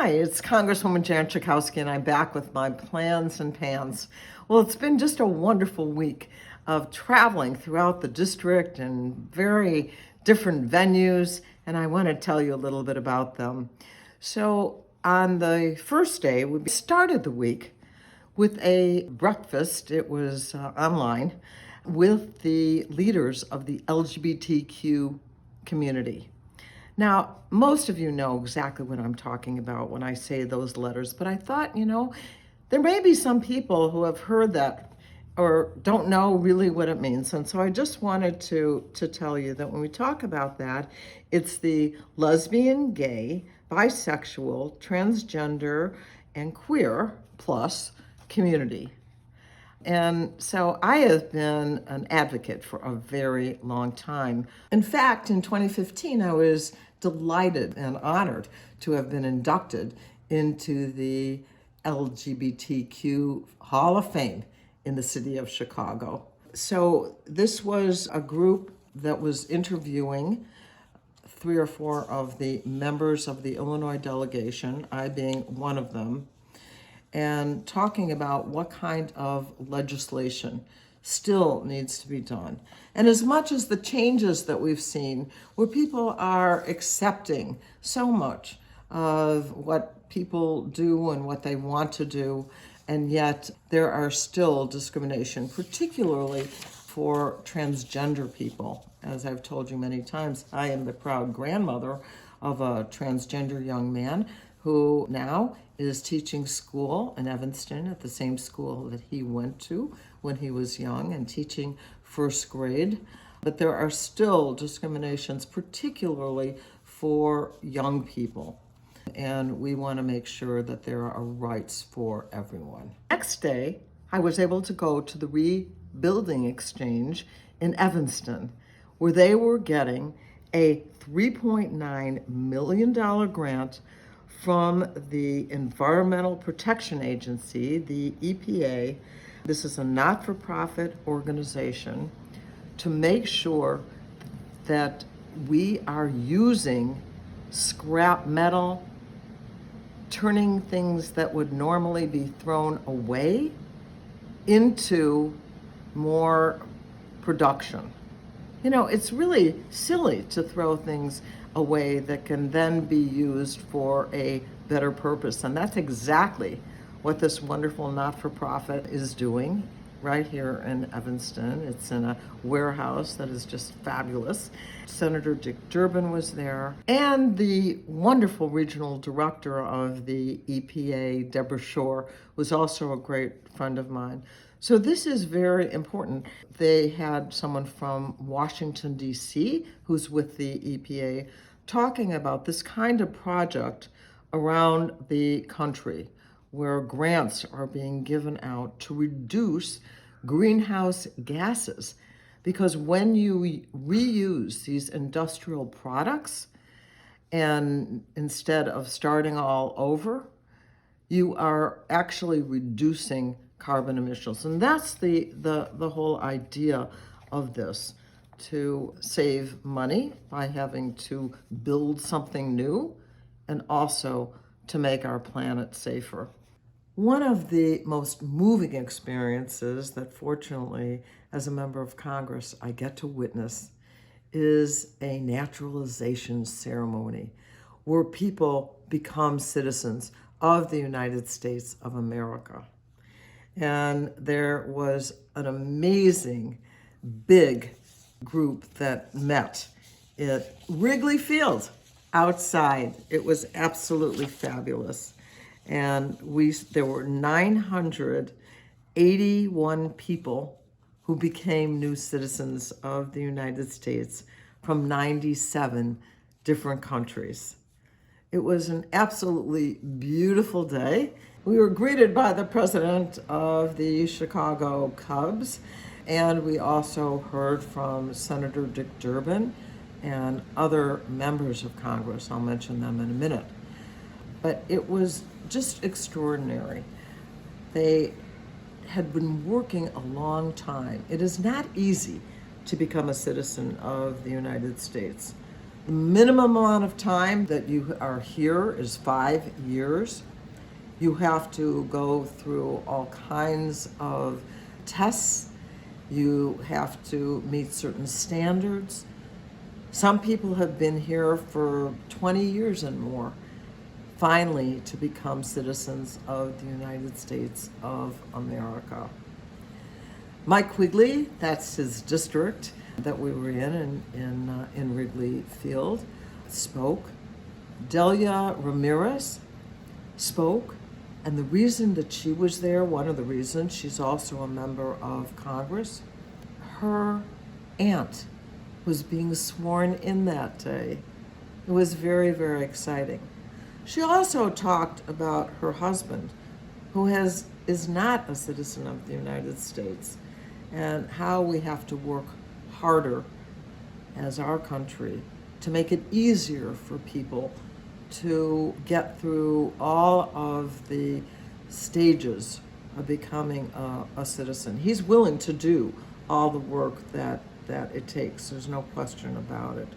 Hi, it's Congresswoman Jan Schakowsky, and I'm back with my plans and pans. Well, it's been just a wonderful week of traveling throughout the district and very different venues, and I want to tell you a little bit about them. So, on the first day, we started the week with a breakfast. It was online with the leaders of the LGBTQ community. Now, most of you know exactly what I'm talking about when I say those letters, but I thought, there may be some people who have heard that or don't know really what it means. And so I just wanted to tell you that when we talk about that, it's the lesbian, gay, bisexual, transgender, and queer plus community. And so I have been an advocate for a very long time. In fact, in 2015, I was delighted and honored to have been inducted into the LGBTQ Hall of Fame in the city of Chicago. So this was a group that was interviewing 3 or 4 of the members of the Illinois delegation, I being one of them, and talking about what kind of legislation still needs to be done. And as much as the changes that we've seen, where people are accepting so much of what people do and what they want to do, and yet there are still discrimination, particularly for transgender people. As I've told you many times, I am the proud grandmother of a transgender young man who now is teaching school in Evanston at the same school that he went to when he was young and teaching first grade. But there are still discriminations, particularly for young people. And we want to make sure that there are rights for everyone. Next day, I was able to go to the Rebuilding Exchange in Evanston, where they were getting a $3.9 million grant from the Environmental Protection Agency, the EPA. This is a not-for-profit organization to make sure that we are using scrap metal, turning things that would normally be thrown away into more production. It's really silly to throw things away that can then be used for a better purpose. And that's exactly what this wonderful not-for-profit is doing right here in Evanston. It's in a warehouse that is just fabulous. Senator Dick Durbin was there, and the wonderful regional director of the EPA, Deborah Shore, was also a great friend of mine. So this is very important. They had someone from Washington, D.C., who's with the EPA, talking about this kind of project around the country where grants are being given out to reduce greenhouse gases. Because when you reuse these industrial products, and instead of starting all over, you are actually reducing carbon emissions. And that's the whole idea of this, to save money by having to build something new and also to make our planet safer. One of the most moving experiences that fortunately, as a member of Congress, I get to witness is a naturalization ceremony where people become citizens of the United States of America. And there was an amazing, big group that met at Wrigley Field outside. It was absolutely fabulous. And there were 981 people who became new citizens of the United States from 97 different countries. It was an absolutely beautiful day. We were greeted by the president of the Chicago Cubs, and we also heard from Senator Dick Durbin and other members of Congress. I'll mention them in a minute. But it was just extraordinary. They had been working a long time. It is not easy to become a citizen of the United States. The minimum amount of time that you are here is 5 years. You have to go through all kinds of tests. You have to meet certain standards. Some people have been here for 20 years and more, finally to become citizens of the United States of America. Mike Quigley, that's his district that we were in Wrigley Field, spoke. Delia Ramirez spoke. And the reason that she was there, one of the reasons, she's also a member of Congress, her aunt was being sworn in that day. It was very, very exciting. She also talked about her husband, who is not a citizen of the United States, and how we have to work harder as our country to make it easier for people to get through all of the stages of becoming a citizen. He's willing to do all the work that it takes. There's no question about it.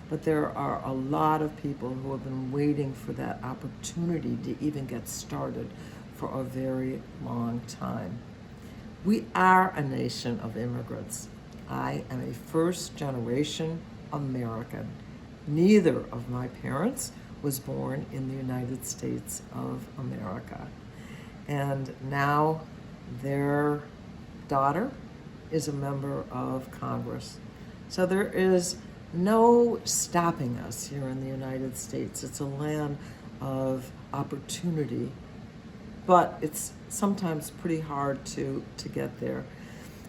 But there are a lot of people who have been waiting for that opportunity to even get started for a very long time. We are a nation of immigrants. I am a first-generation American. Neither of my parents was born in the United States of America. And now their daughter is a member of Congress. So there is no stopping us here in the United States. It's a land of opportunity, but it's sometimes pretty hard to get there.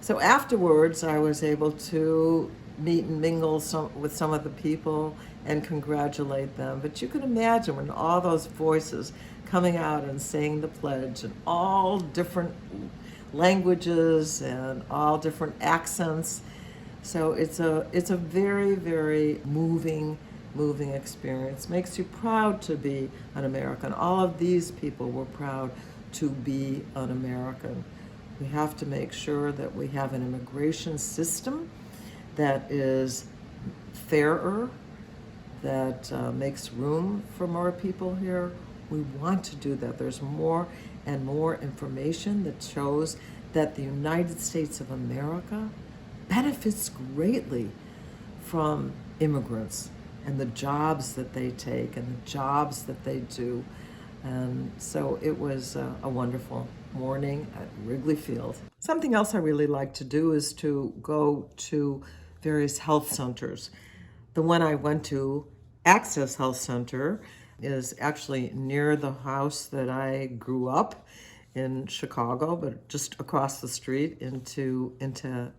So afterwards, I was able to meet and mingle with some of the people and congratulate them. But you can imagine when all those voices coming out and saying the pledge in all different languages and all different accents. So it's a very, very moving experience. Makes you proud to be an American. All of these people were proud to be an American. We have to make sure that we have an immigration system that is fairer, that makes room for more people here. We want to do that. There's more and more information that shows that the United States of America benefits greatly from immigrants and the jobs that they take and the jobs that they do. And so it was a wonderful morning at Wrigley Field. Something else I really like to do is to go to various health centers. The one I went to, Access Health Center, is actually near the house that I grew up in Chicago, but just across the street into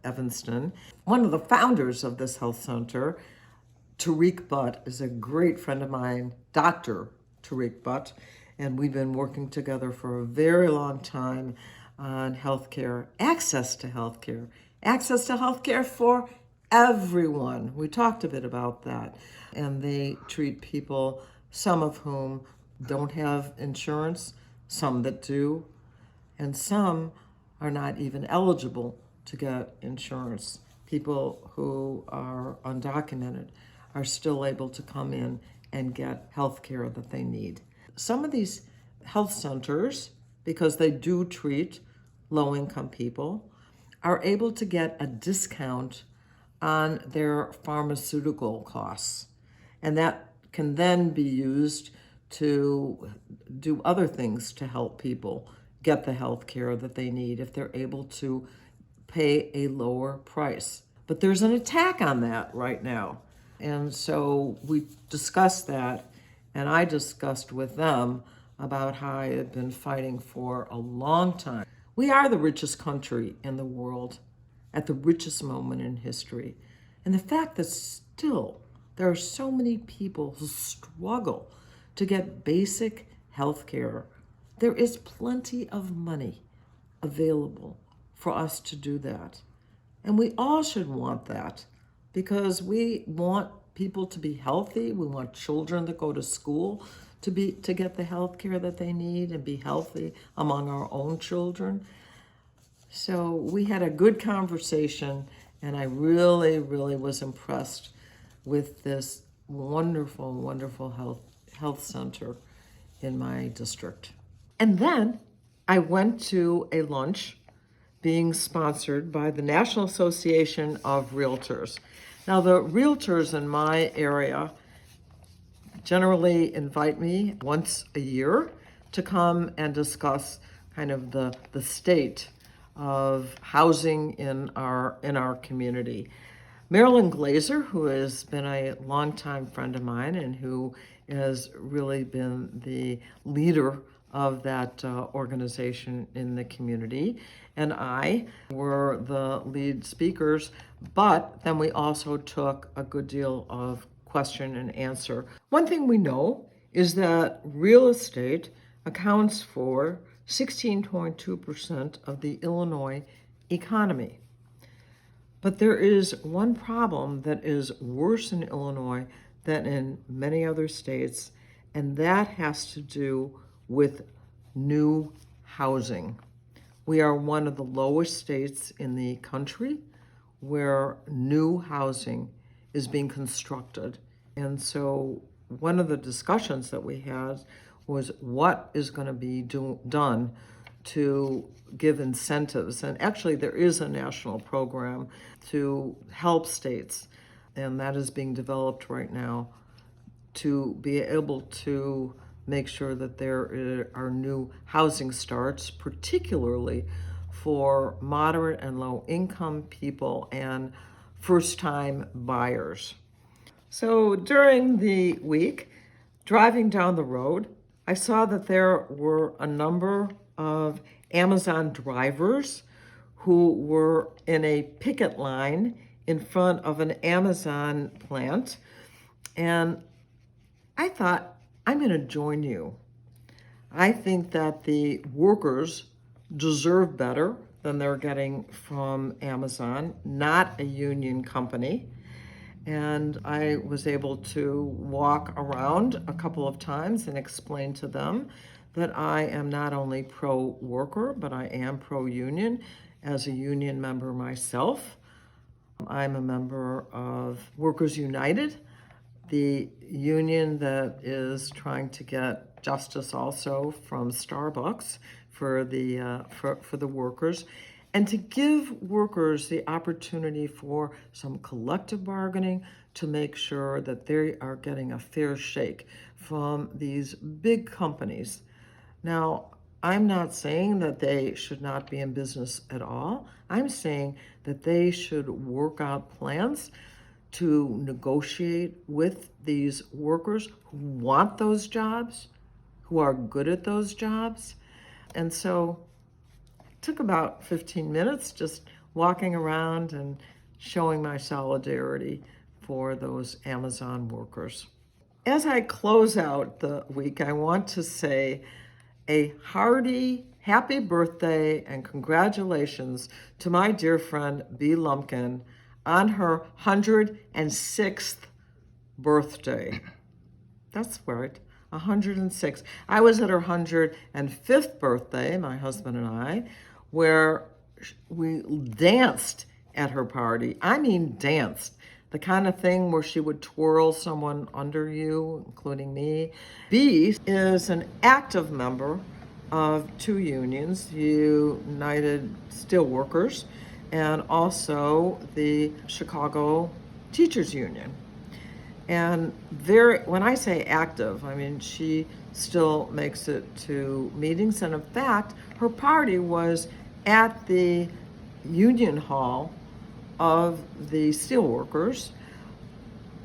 Evanston. One of the founders of this health center, Tariq Butt, is a great friend of mine, Dr. Tariq Butt, and we've been working together for a very long time on healthcare, access to healthcare for everyone. We talked a bit about that. And they treat people, some of whom don't have insurance, some that do, and some are not even eligible to get insurance. People who are undocumented are still able to come in and get health care that they need. Some of these health centers, because they do treat low-income people, are able to get a discount on their pharmaceutical costs. And that can then be used to do other things to help people get the health care that they need if they're able to pay a lower price. But there's an attack on that right now. And so we discussed that, and I discussed with them about how I had been fighting for a long time. We are the richest country in the world at the richest moment in history. And the fact that still there are so many people who struggle to get basic health care, there is plenty of money available for us to do that. And we all should want that because we want people to be healthy. We want children that go to school to get the health care that they need and be healthy among our own children. So we had a good conversation, and I really, really was impressed with this wonderful, wonderful health center in my district. And then I went to a lunch being sponsored by the National Association of Realtors. Now, the realtors in my area generally invite me once a year to come and discuss kind of the state of housing in our community. Marilyn Glazer, who has been a longtime friend of mine and who has really been the leader of that organization in the community, and I were the lead speakers, but then we also took a good deal of question and answer. One thing we know is that real estate accounts for 16.2% of the Illinois economy. But there is one problem that is worse in Illinois than in many other states, and that has to do with new housing. We are one of the lowest states in the country where new housing is being constructed. And so one of the discussions that we had was what is going to be done to give incentives. And actually, there is a national program to help states, and that is being developed right now to be able to make sure that there are new housing starts, particularly for moderate and low income people and first-time buyers. So during the week, driving down the road, I saw that there were a number of Amazon drivers who were in a picket line in front of an Amazon plant. And I thought, I'm going to join you. I think that the workers deserve better than they're getting from Amazon, not a union company. And I was able to walk around a couple of times and explain to them that I am not only pro-worker, but I am pro-union as a union member myself. I'm a member of Workers United, the union that is trying to get justice also from Starbucks for the workers, and to give workers the opportunity for some collective bargaining to make sure that they are getting a fair shake from these big companies. Now, I'm not saying that they should not be in business at all. I'm saying that they should work out plans to negotiate with these workers who want those jobs, who are good at those jobs. And so it took about 15 minutes just walking around and showing my solidarity for those Amazon workers. As I close out the week, I want to say a hearty happy birthday and congratulations to my dear friend Bea Lumpkin on her 106th birthday. That's right, 106. I was at her 105th birthday, my husband and I, where we danced at her party. I mean danced. The kind of thing where she would twirl someone under you, including me. Bea is an active member of two unions, United Steelworkers and also the Chicago Teachers Union. And when I say active, I mean she still makes it to meetings. And in fact, her party was at the Union Hall of the steelworkers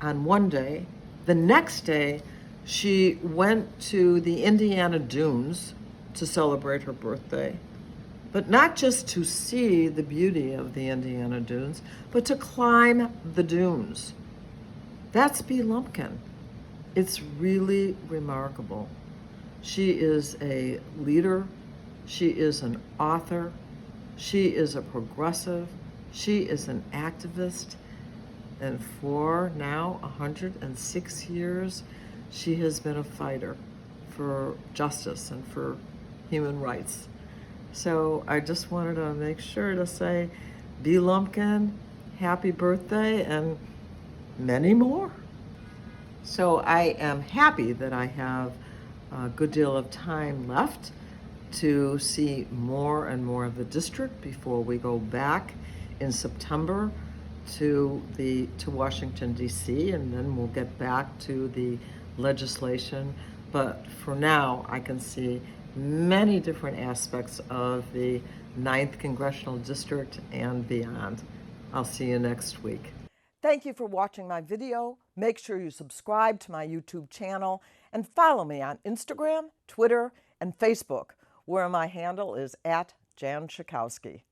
on one day. The next day, she went to the Indiana Dunes to celebrate her birthday, but not just to see the beauty of the Indiana Dunes, but to climb the dunes. That's Bea Lumpkin. It's really remarkable. She is a leader. She is an author. She is a progressive. She is an activist. And for now 106 years, she has been a fighter for justice and for human rights. So I just wanted to make sure to say, Bea Lumpkin, happy birthday and many more. So I am happy that I have a good deal of time left to see more and more of the district before we go back in September to Washington D.C., and then we'll get back to the legislation. But for now, I can see many different aspects of the 9th Congressional District and beyond. I'll see you next week. Thank you for watching my video. Make sure you subscribe to my YouTube channel and follow me on Instagram, Twitter, and Facebook, where my handle is @Jan Schakowsky.